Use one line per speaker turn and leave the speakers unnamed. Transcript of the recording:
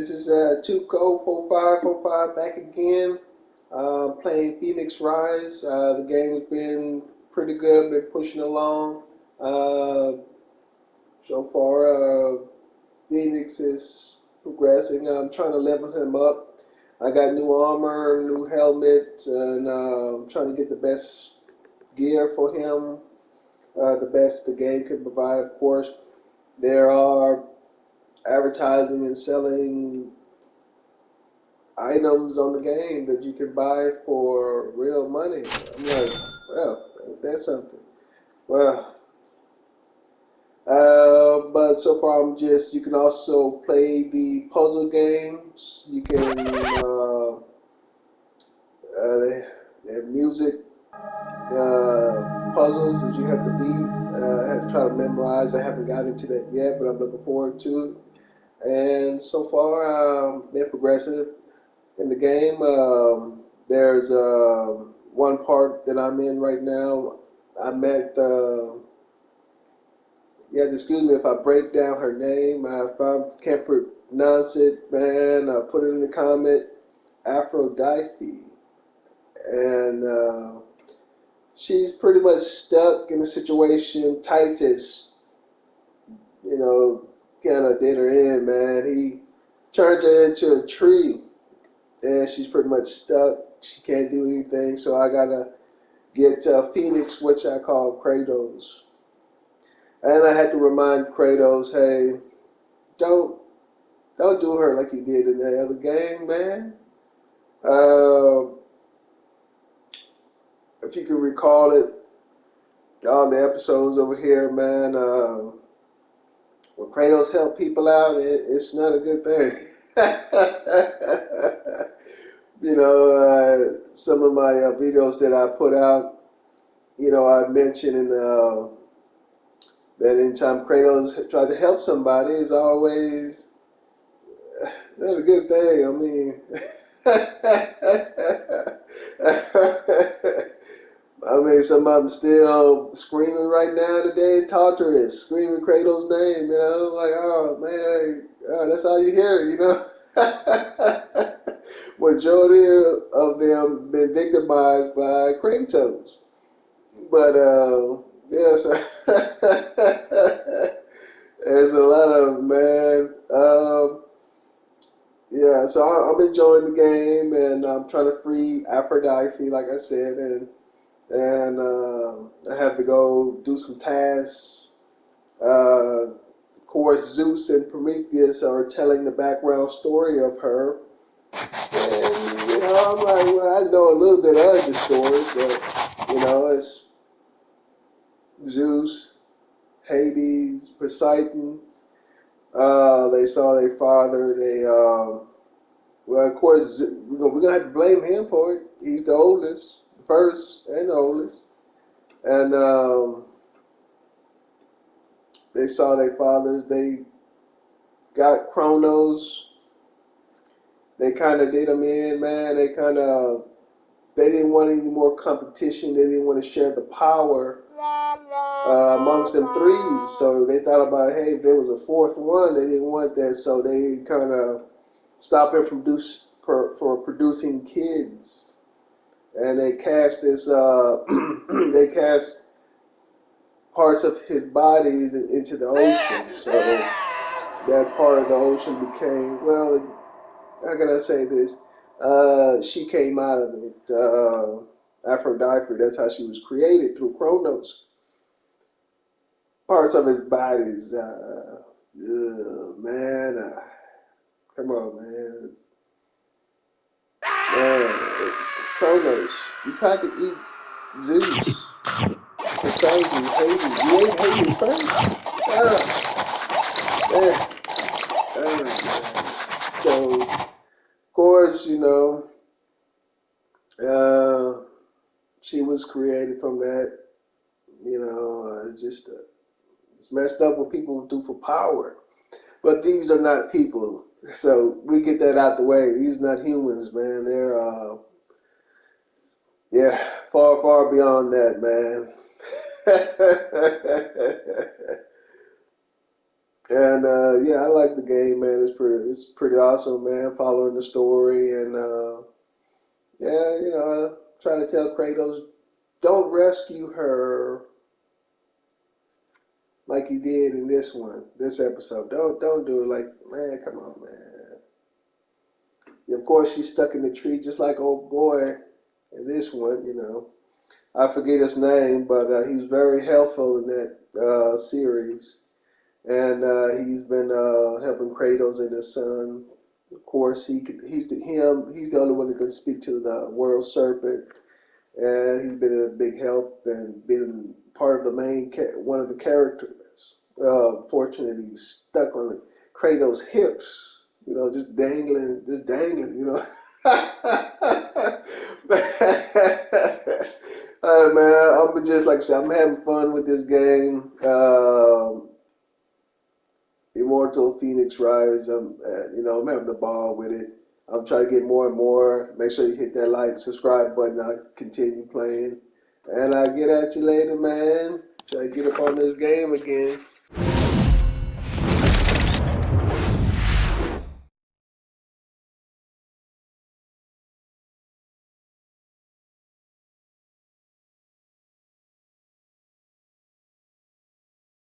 This is Tuco 4545 back again, playing Phoenix Rise. The game has been pretty good. I've been pushing along. Uh, so far, Phoenix is progressing. I'm trying to level him up. I got new armor, new helmet, and I'm trying to get the best gear for him, the best the game can provide, of course. There are advertising and selling items on the game that you can buy for real money. I'm like, well, that's something. Well, but so far you can also play the puzzle games. You can, they have music puzzles that you have to beat. I have to try to memorize. I haven't got into that yet, but I'm looking forward to it. And so far, been progressive in the game. There's one part that I'm in right now. I met, you have to excuse me if I break down her name. If I can't pronounce it, man, put it in the comment. Aphrodite. And she's pretty much stuck in a situation. Titus, you know, kind of did her in, man. He turned her into a tree, and she's pretty much stuck. She can't do anything, so I gotta get Phoenix, which I call Kratos. And I had to remind Kratos, hey, don't don't do her like you did in the other game, man. Uh, if you can recall it, all the episodes over here, man, when Kratos help people out, it's not a good thing. Some of my videos that I put out, I mentioned that anytime Kratos tried to help somebody, it's always not a good thing. I mean, some of them still screaming right now today. Tartarus screaming Kratos' name. Like, oh man, that's all you hear. Majority of them been victimized by Kratos. But yes, there's a lot of man. Yeah, so I'm enjoying the game, and I'm trying to free Aphrodite, like I said, and I have to go do some tasks. Of course, Zeus and Prometheus are telling the background story of her, and I'm like, well, I know a little bit of the story, but it's Zeus, Hades, Poseidon. They saw their father. Well, of course, we're gonna have to blame him for it. He's the oldest, first and the oldest, and they saw their fathers. They got Kronos. They kind of did him in, man. They didn't want any more competition. They didn't want to share the power amongst them threes. So they thought about, hey, if there was a fourth one, they didn't want that. So they kind of stopped him from for producing kids. And they cast this, they cast parts of his bodies into the ocean. So that part of the ocean became, well, how can I say this? She came out of it. Aphrodite, that's how she was created through Kronos. Parts of his bodies, man, come on, man. Man, it's Kronos. You probably could eat Zeus, Poseidon, Hades. You ate Hades first? Man. So, of course, uh, she was created from that. It's messed up what people do for power. But these are not people. So we get that out the way. These are not humans, man. Yeah, far, far beyond that, man. And yeah, I like the game, man. It's pretty awesome, man. Following the story and yeah, trying to tell Kratos, don't rescue her like he did in this episode. Don't do it like, man, come on, man. Of course, she's stuck in the tree just like old boy in this one. I forget his name, but he was very helpful in that series. And he's been helping Kratos and his son. Of course, he's the only one that can speak to the world serpent, and he's been a big help and been part of the one of the characters. Fortunately, he's stuck on Kratos' hips, just dangling. All right, man. I'm just like I said, I'm having fun with this game. Immortal Phoenix Rise. I'm having the ball with it. I'm trying to get more and more. Make sure you hit that like, subscribe button. I continue playing, and I get at you later, man. Try to get up on this game again.